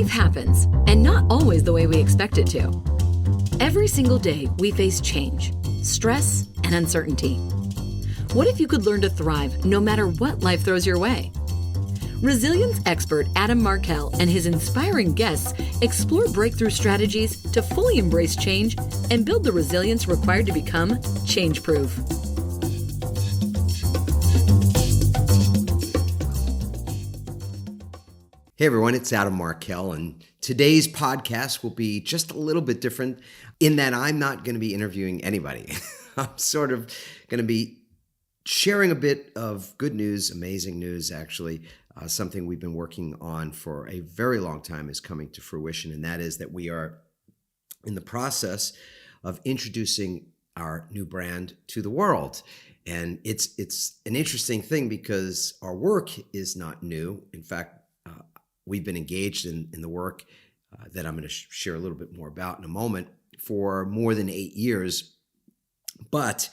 Life happens, and not always the way we expect it to. Every single day, we face change, stress, and uncertainty. What if you could learn to thrive no matter what life throws your way? Resilience expert Adam Markel and his inspiring guests explore breakthrough strategies to fully embrace change and build the resilience required to become change-proof. Hey everyone, it's Adam Markel, and today's podcast will be just a little bit different in that I'm not going to be interviewing anybody. I'm sort of going to be sharing a bit of good news, amazing news actually. Something we've been working on for a very long time is coming to fruition, and that is that we are in the process of introducing our new brand to the world. And it's an interesting thing because our work is not new. In fact, we've been engaged in the work that I'm going to share a little bit more about in a moment for more than 8 years. But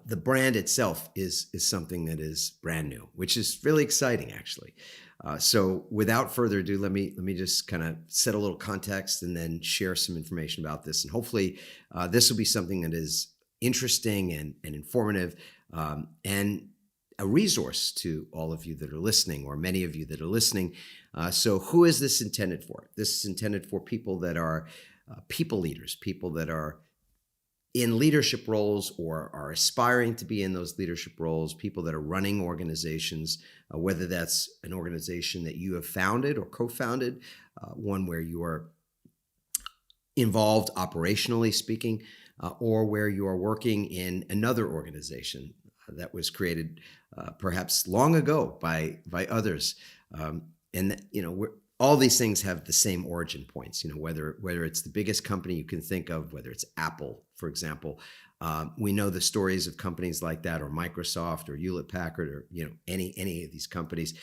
the brand itself is something that is brand new, which is really exciting, actually. So without further ado, let me just kind of set a little context and then share some information about this. And hopefully this will be something that is interesting and informative and a resource to all of you that are listening, or many of you that are listening. So who is this intended for? This is intended for people that are people leaders, people that are in leadership roles or are aspiring to be in those leadership roles, people that are running organizations, whether that's an organization that you have founded or co-founded, one where you are involved operationally speaking, or where you are working in another organization that was created perhaps long ago by others. And all these things have the same origin points. Whether it's the biggest company you can think of, whether it's Apple, for example, we know the stories of companies like that, or Microsoft, or Hewlett Packard, or any of these companies.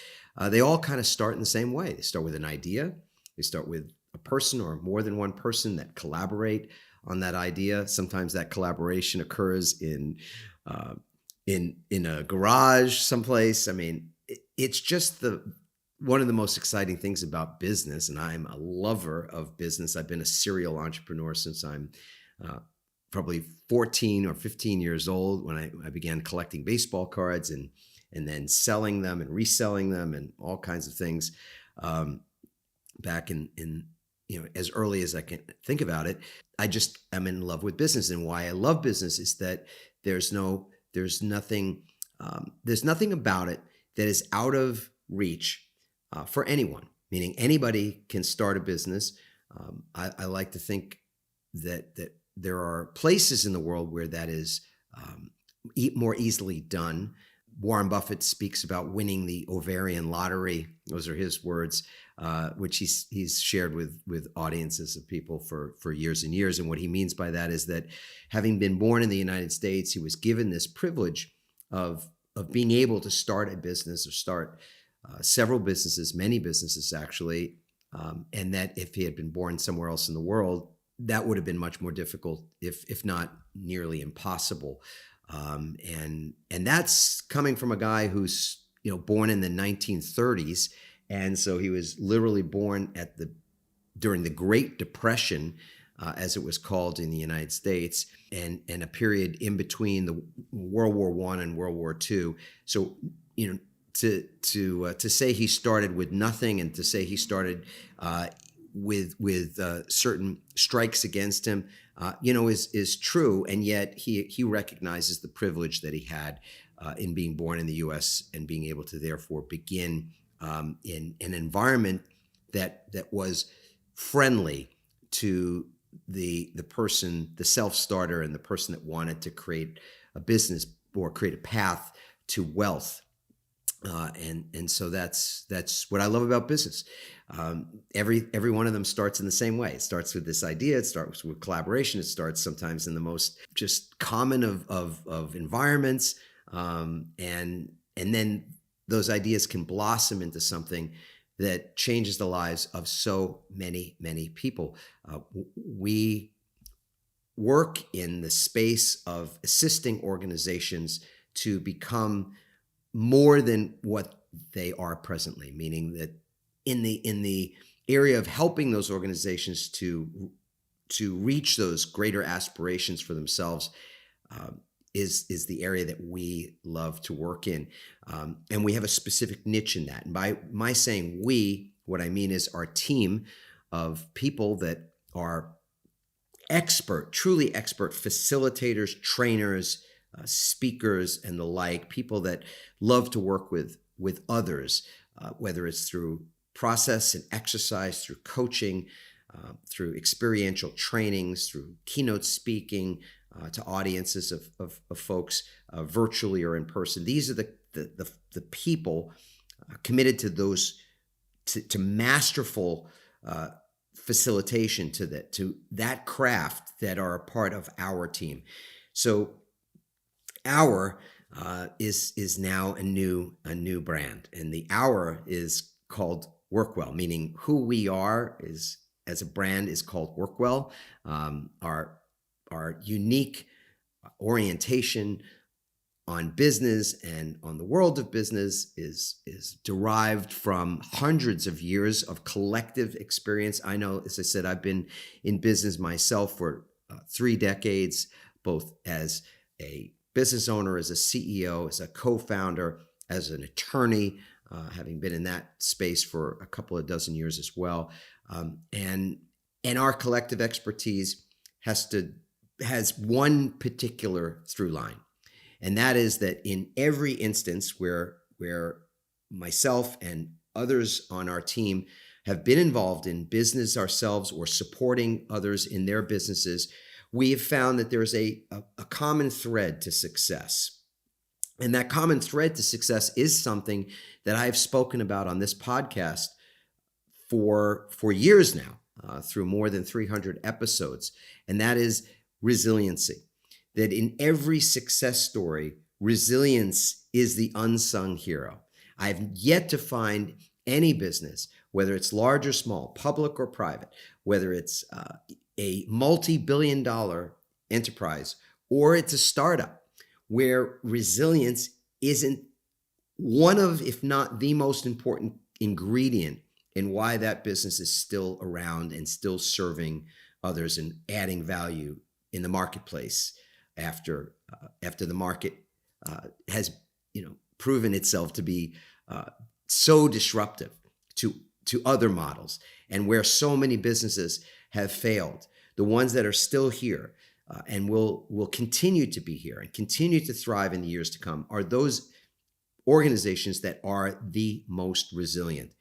They all kind of start in the same way. They start with an idea. They start with a person or more than one person that collaborate on that idea. Sometimes that collaboration occurs in a garage someplace. I mean, it's just one of the most exciting things about business, and I'm a lover of business. I've been a serial entrepreneur since I'm probably 14 or 15 years old, when I began collecting baseball cards and then selling them and reselling them and all kinds of things back in as early as I can think about it. I'm in love with business, and why I love business is that there's nothing about it that is out of reach for anyone, meaning anybody can start a business. I like to think that there are places in the world where that is more easily done. Warren Buffett speaks about winning the ovarian lottery. Those are his words, which he's shared with audiences of people for years and years. And what he means by that is that, having been born in the United States, he was given this privilege of being able to start a business, or start several businesses, many businesses actually, and that if he had been born somewhere else in the world, that would have been much more difficult, if not nearly impossible. And that's coming from a guy who's born in the 1930s, and so he was literally born during the Great Depression, as it was called in the United States, and a period in between the World War I and World War II. So to say he started with nothing, and to say he started with certain strikes against him, is true. And yet he recognizes the privilege that he had in being born in the U.S. and being able to therefore begin in an environment that was friendly to the person, the self-starter, and the person that wanted to create a business or create a path to wealth. And so that's what I love about business. Every one of them starts in the same way. It starts with this idea. It starts with collaboration. It starts sometimes in the most just common of environments, and then those ideas can blossom into something that changes the lives of so many people. We work in the space of assisting organizations to become more than what they are presently, meaning that in the area of helping those organizations to reach those greater aspirations for themselves is the area that we love to work in. And we have a specific niche in that. And by my saying we, what I mean is our team of people that are truly expert facilitators, trainers, speakers, and the like, people that love to work with others, whether it's through process and exercise, through coaching, through experiential trainings, through keynote speaking, to audiences of folks virtually or in person. These are the people committed to those to masterful facilitation to that craft that are a part of our team. So our is now a new brand, and the our is called Workwell, meaning who we are is as a brand is called Workwell. Our unique orientation on business and on the world of business is derived from hundreds of years of collective experience. I know, as I said, I've been in business myself for 3 decades, both as a business owner, as a CEO, as a co-founder, as an attorney, having been in that space for a couple of dozen years as well. And our collective expertise has one particular through line. And that is that in every instance where myself and others on our team have been involved in business ourselves or supporting others in their businesses, we have found that there's a common thread to success. And that common thread to success is something that I've spoken about on this podcast for years now, through more than 300 episodes. And that is resiliency. That in every success story, resilience is the unsung hero. I've yet to find any business, whether it's large or small, public or private, whether it's a multi-billion-dollar enterprise or it's a startup, where resilience isn't one of, if not the most important ingredient in why that business is still around and still serving others and adding value in the marketplace after the market has proven itself to be so disruptive to other models, and where so many businesses have failed. The ones that are still here and will continue to be here and continue to thrive in the years to come are those organizations that are the most resilient.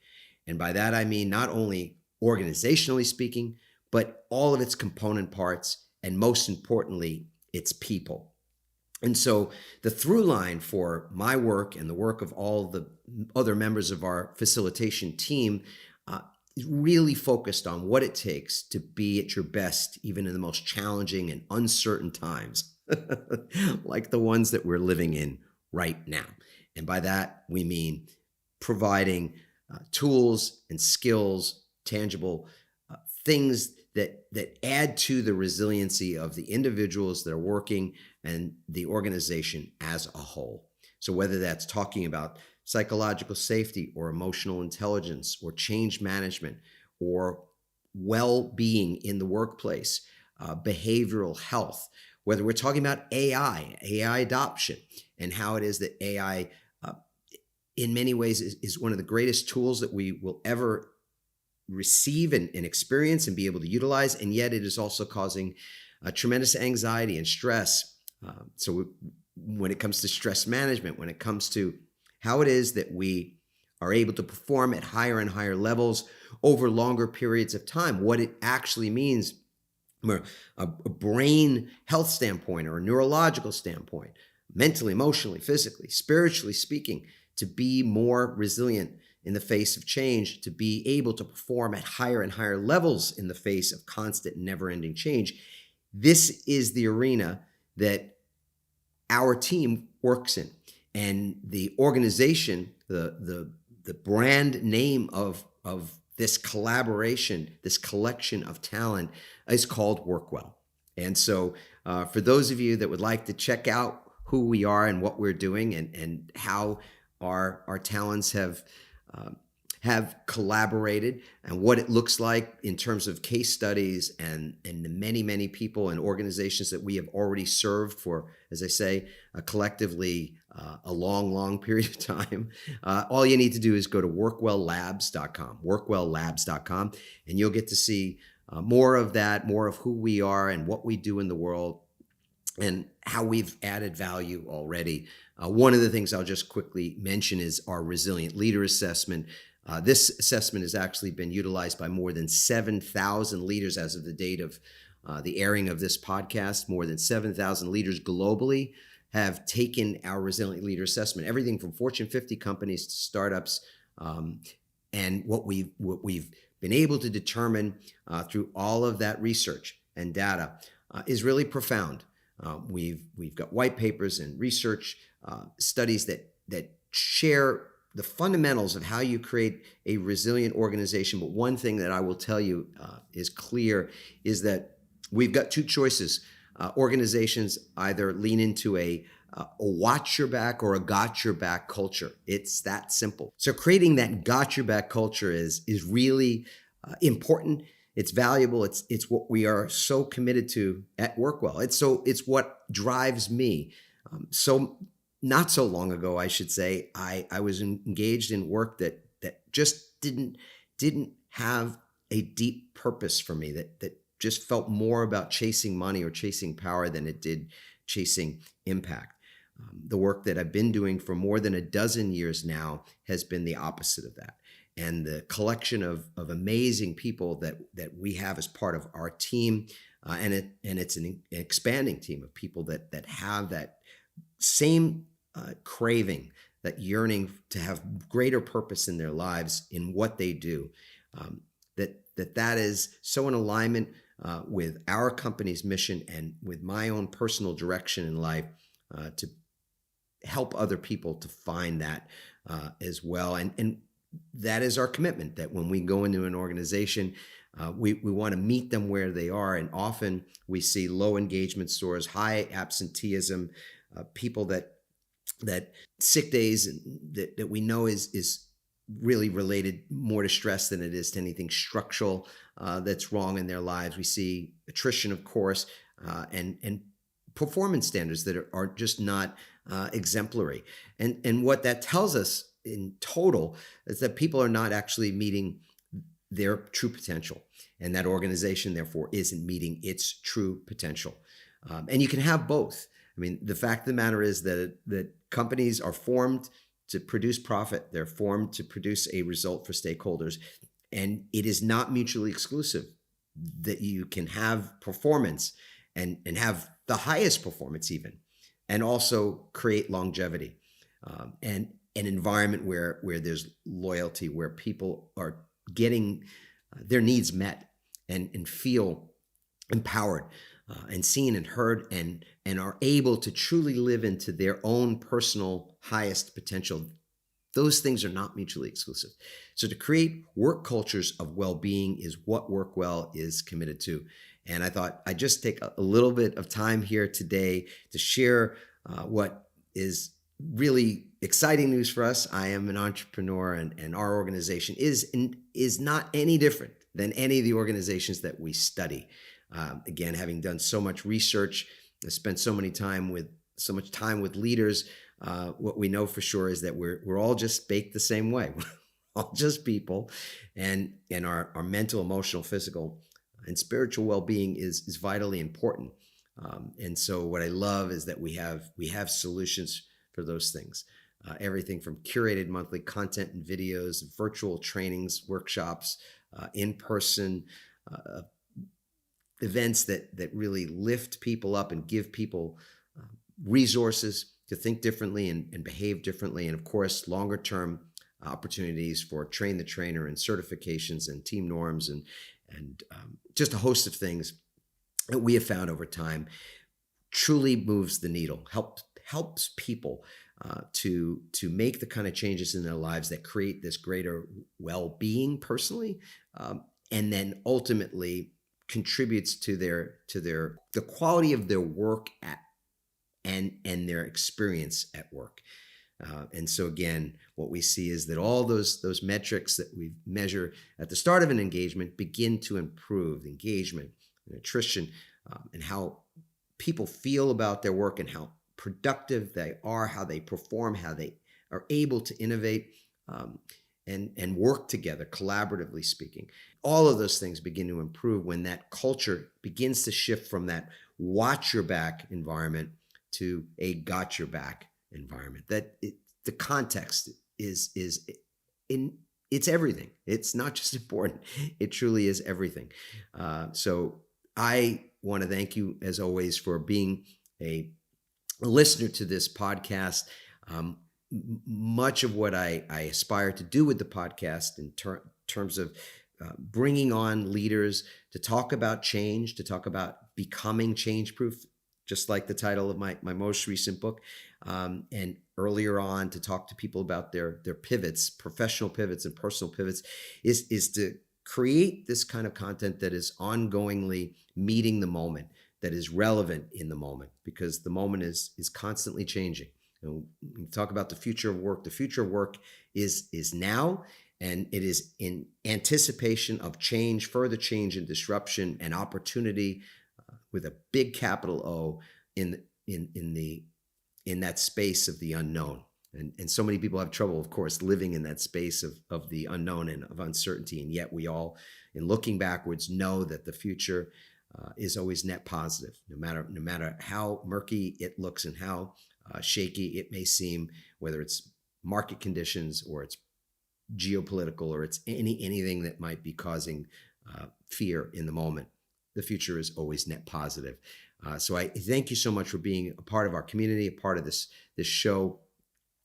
And by that I mean not only organizationally speaking, but all of its component parts, and most importantly, its people. And so the through line for my work and the work of all the other members of our facilitation team is really focused on what it takes to be at your best, even in the most challenging and uncertain times, like the ones that we're living in right now. And by that, we mean providing tools and skills, tangible things that add to the resiliency of the individuals that are working and the organization as a whole. So whether that's talking about psychological safety or emotional intelligence or change management or well-being in the workplace, behavioral health, whether we're talking about AI adoption, and how it is that AI in many ways is one of the greatest tools that we will ever receive and experience and be able to utilize, and yet it is also causing tremendous anxiety and stress. So when it comes to stress management, when it comes to how it is that we are able to perform at higher and higher levels over longer periods of time, what it actually means from a brain health standpoint or a neurological standpoint, mentally, emotionally, physically, spiritually speaking, to be more resilient in the face of change, to be able to perform at higher and higher levels in the face of constant, never-ending change. This is the arena that our team works in. And the organization, the brand name of this collaboration, this collection of talent is called Workwell. And so for those of you that would like to check out who we are and what we're doing and how our talents have have collaborated and what it looks like in terms of case studies and the many, many people and organizations that we have already served for, as I say, collectively a long, long period of time. All you need to do is go to workwelllabs.com, workwelllabs.com, and you'll get to see more of that, more of who we are and what we do in the world and how we've added value already. One of the things I'll just quickly mention is our Resilient Leader Assessment. This assessment has actually been utilized by more than 7,000 leaders as of the date of the airing of this podcast. More than 7,000 leaders globally have taken our Resilient Leader Assessment, everything from Fortune 50 companies to startups. And what we've been able to determine through all of that research and data is really profound. We've got white papers and research studies that share the fundamentals of how you create a resilient organization. But one thing that I will tell you is clear is that we've got two choices. Organizations either lean into a watch your back or a got your back culture. It's that simple. So creating that got your back culture is really important. It's valuable. It's what we are so committed to at Workwell. It's what drives me. So not so long ago, I should say, I was engaged in work that just didn't have a deep purpose for me, that just felt more about chasing money or chasing power than it did chasing impact. The work that I've been doing for more than a dozen years now has been the opposite of that. And the collection of amazing people that we have as part of our team, and it's an expanding team of people that have that same craving, that yearning to have greater purpose in their lives in what they do, that is so in alignment with our company's mission and with my own personal direction in life to help other people to find that as well. And that is our commitment, that when we go into an organization, we want to meet them where they are. And often we see low engagement scores, high absenteeism, people that sick days that we know is really related more to stress than it is to anything structural that's wrong in their lives. We see attrition, of course, and performance standards that are just not exemplary. And what that tells us in total is that people are not actually meeting their true potential, and that organization therefore isn't meeting its true potential. And you can have both. I mean, the fact of the matter is that companies are formed to produce profit. They're formed to produce a result for stakeholders, and it is not mutually exclusive that you can have performance and have the highest performance even, and also create longevity and an environment where there's loyalty, where people are getting their needs met and feel empowered and seen and heard and are able to truly live into their own personal highest potential. Those things are not mutually exclusive. So to create work cultures of well-being is what Workwell is committed to. And I thought I'd just take a little bit of time here today to share what is really exciting news for us. I am an entrepreneur, and our organization is not any different than any of the organizations that we study. Again, having done so much research, I spent so much time with leaders. What we know for sure is that we're all just baked the same way. We're all just people, and our mental, emotional, physical, and spiritual well-being is vitally important. And so what I love is that we have solutions for those things. Everything from curated monthly content and videos, virtual trainings, workshops, in-person events that really lift people up and give people resources to think differently and behave differently. And of course, longer term opportunities for train the trainer and certifications and team norms and just a host of things that we have found over time truly moves the needle, helps people to make the kind of changes in their lives that create this greater well-being personally, and then ultimately contributes to the quality of their work and their experience at work. And so again, what we see is that all those metrics that we measure at the start of an engagement begin to improve engagement, attrition, and how people feel about their work and how productive they are, how they perform, how they are able to innovate and work together, collaboratively speaking. All of those things begin to improve when that culture begins to shift from that watch your back environment to a got your back environment. The context is in it's everything. It's not just important. It truly is everything. So I want to thank you as always for being a listener to this podcast. Much of what I aspire to do with the podcast in terms of bringing on leaders to talk about change, to talk about becoming change proof, just like the title of my most recent book, and earlier on to talk to people about their pivots, professional pivots and personal pivots, is to create this kind of content that is ongoingly meeting the moment, that is relevant in the moment, because the moment is constantly changing. And we talk about the future of work. The future of work is now, and it is in anticipation of change, further change and disruption and opportunity, with a big capital O in that space of the unknown. And so many people have trouble, of course, living in that space of the unknown and of uncertainty. And yet we all, in looking backwards, know that the future is always net positive, no matter how murky it looks and how shaky it may seem, whether it's market conditions or it's geopolitical or it's anything that might be causing fear in the moment. The future is always net positive. So I thank you so much for being a part of our community, a part of this show.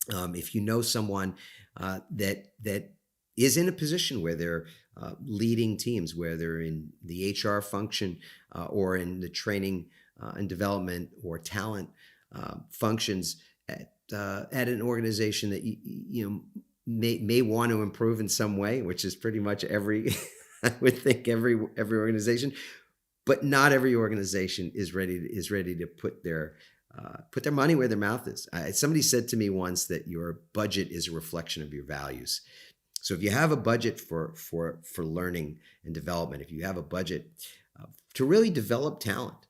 If you know someone that is in a position where they're leading teams, where they're in the HR function or in the training and development or talent functions at an organization that you may want to improve in some way, which is pretty much every I would think every organization. But not every organization is ready to put their money where their mouth is. Somebody said to me once that your budget is a reflection of your values. So if you have a budget for learning and development, if you have a budget to really develop talent,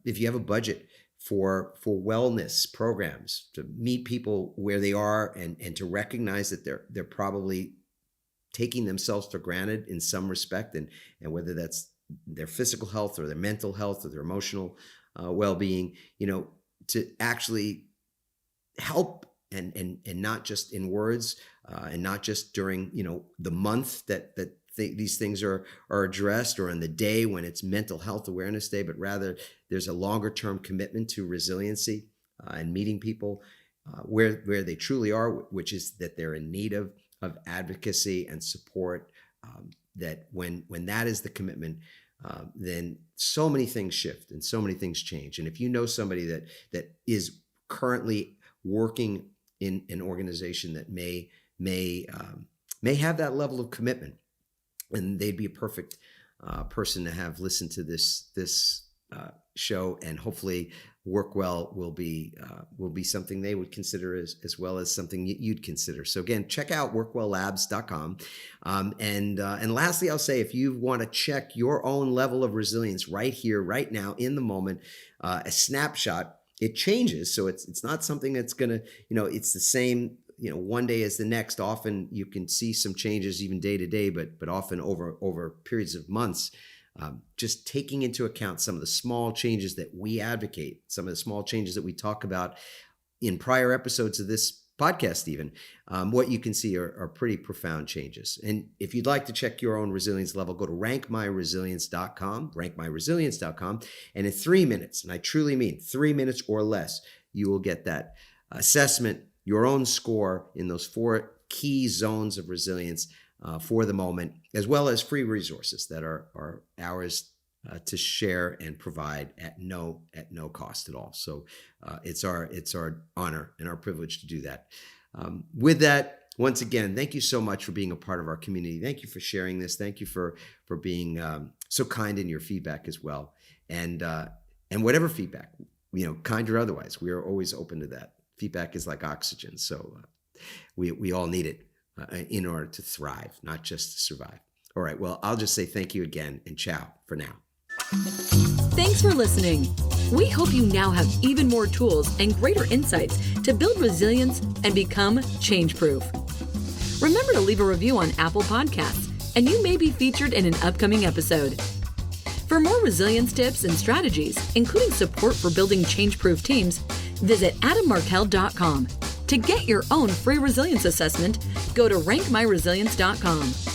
if you have a budget for wellness programs, to meet people where they are and to recognize that they're probably taking themselves for granted in some respect, and whether that's their physical health or their mental health or their emotional well-being, to actually help and not just in words and not just during, the month that these things are addressed, or in the day when it's Mental Health Awareness Day, but rather there's a longer term commitment to resiliency and meeting people where they truly are, which is that they're in need of advocacy and support. That when that is the commitment, then so many things shift and so many things change. And if you know somebody that is currently working in an organization that may have that level of commitment, and they'd be a perfect person to have listened to this show, and hopefully Workwell will be something they would consider as well as something you'd consider. So again, check out workwelllabs.com. And lastly, I'll say, if you want to check your own level of resilience right here, right now, in the moment, a snapshot, it changes. So it's not something that's going to, it's the same, one day as the next. Often you can see some changes even day to day, but often over periods of months. Just taking into account some of the small changes that we advocate, some of the small changes that we talk about in prior episodes of this podcast even, what you can see are pretty profound changes. And if you'd like to check your own resilience level, go to rankmyresilience.com, and in 3 minutes, and I truly mean 3 minutes or less, you will get that assessment, your own score in those 4 key zones of resilience for the moment, as well as free resources that are ours to share and provide at no cost at all. So it's our honor and our privilege to do that. With that, once again, thank you so much for being a part of our community. Thank you for sharing this. Thank you for being so kind in your feedback as well. And whatever feedback, kind or otherwise, we are always open to that. Feedback is like oxygen. So we all need it in order to thrive, not just to survive. All right. Well, I'll just say thank you again and ciao for now. Thanks for listening. We hope you now have even more tools and greater insights to build resilience and become change-proof. Remember to leave a review on Apple Podcasts, and you may be featured in an upcoming episode. For more resilience tips and strategies, including support for building change-proof teams, visit adammarkel.com. To get your own free resilience assessment, go to rankmyresilience.com.